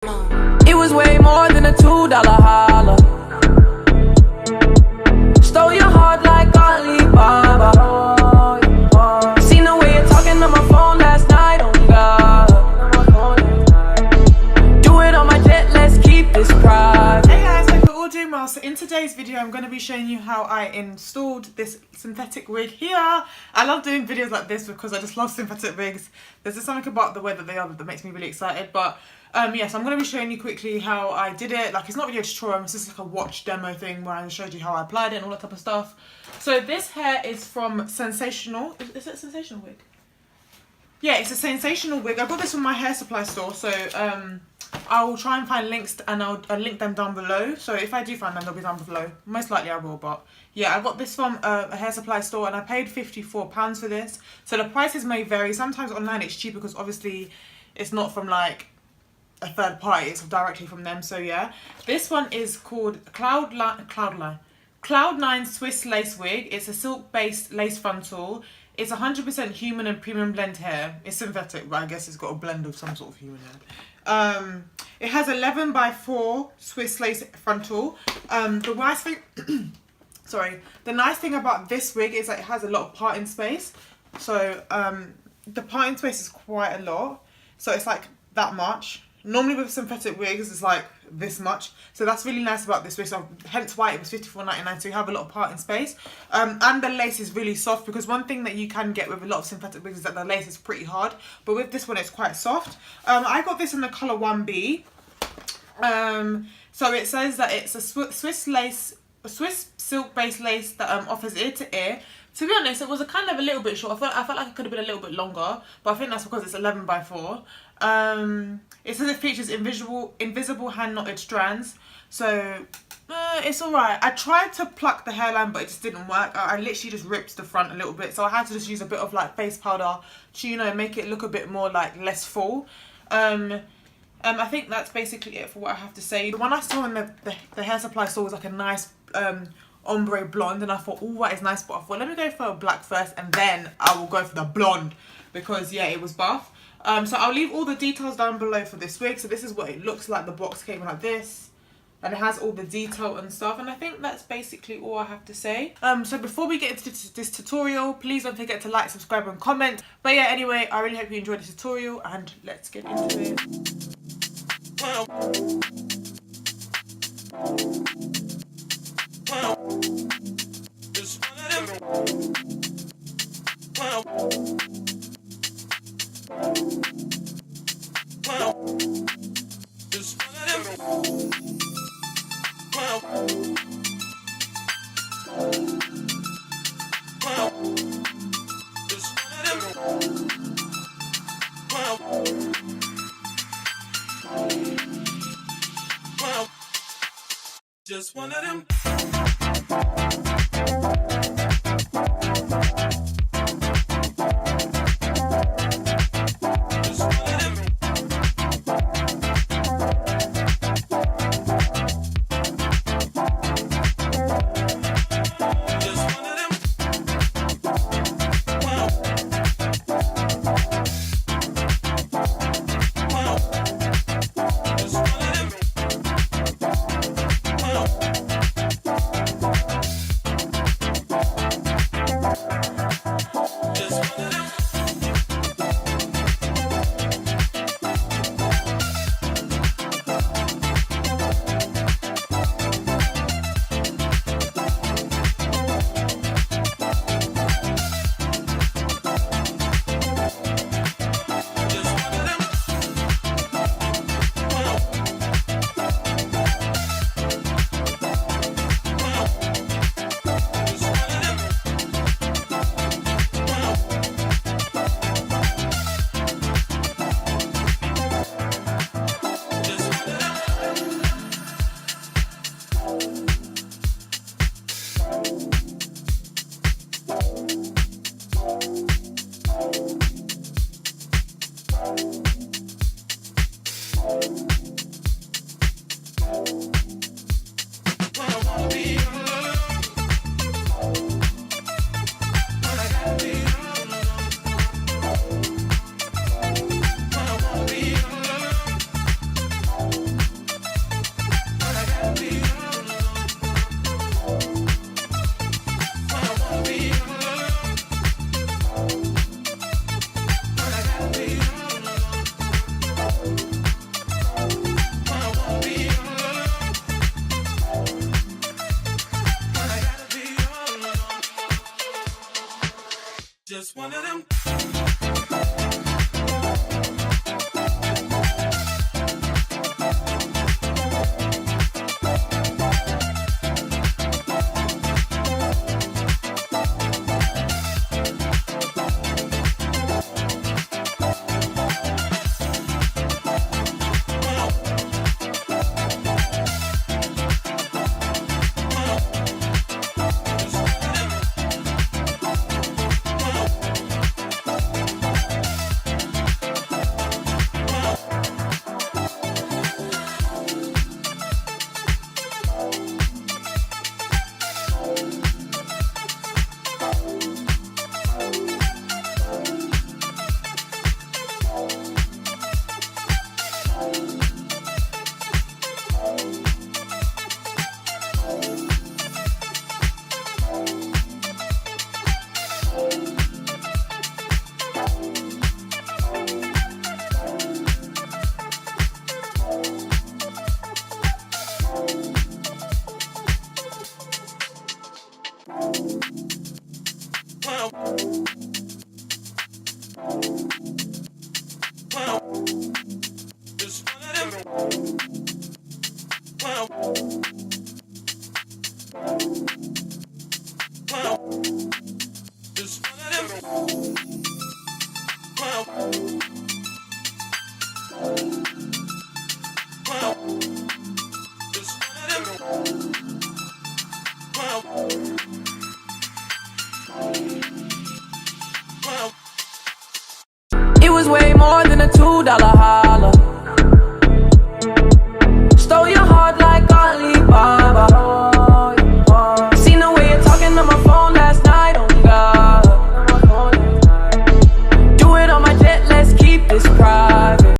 It was way more than a $2 holler. Stole your heart like Alibaba. Seen the way you're talking on my phone last night, oh God. Do it on my jet, let's keep this private. Hey guys, hope you're all doing well. So in today's video I'm going to be showing you how I installed this synthetic wig here. I love doing videos like this because I just love synthetic wigs. There's just something about the way that they are that makes me really excited. But yes, I'm going to be showing you quickly how I did it. Like, it's not really a tutorial, it's just like a watch demo thing where I showed you how I applied it and all that type of stuff. So this hair is from Sensational. Is it Sensational Wig? Yeah, it's a Sensational Wig. I got this from my hair supply store, so I'll try and find links and I'll link them down below. So if I do find them, they'll be down below. Most likely I will, but yeah, I got this from a hair supply store and I paid £54 for this. So the prices may vary. Sometimes online it's cheaper because obviously it's not from like a third party, it's directly from them. So yeah, this one is called Cloud9 Swiss Lace Wig. It's a silk based lace frontal. It's 100% human and premium blend hair. It's synthetic, but I guess it's got a blend of some sort of human hair. It has 11x4 Swiss lace frontal. The nice thing the nice thing about this wig is that it has a lot of parting space. So the parting space is quite a lot, so it's like that much. Normally with synthetic wigs it's like this much, so that's really nice about this wig. So hence why it was £54.99, so you have a lot of parting space. And the lace is really soft, because one thing that you can get with a lot of synthetic wigs is that the lace is pretty hard, but with this one it's quite soft. I got this in the colour 1B. So it says that it's a Swiss silk based lace that offers ear to ear. To be honest, it was a kind of a little bit short. I felt like it could have been a little bit longer, but I think that's because it's 11x4. It says it features invisible hand knotted strands, so it's alright. I tried to pluck the hairline, but it just didn't work. I literally just ripped the front a little bit, so I had to just use a bit of like face powder to, you know, make it look a bit more like less full. I think that's basically it for what I have to say. The one I saw in the hair supply store was like a nice ombre blonde, and I thought, oh, that is nice, but I thought, let me go for a black first and then I will go for the blonde, because yeah, it was buff. So I'll leave all the details down below for this wig. So this is what it looks like. The box came like this, and it has all the detail and stuff, and I think that's basically all I have to say. So before we get into this tutorial, please don't forget to like, subscribe and comment. But yeah, anyway, I really hope you enjoyed the tutorial, and let's get into it. Just one of them. one of them. It was way more than a $2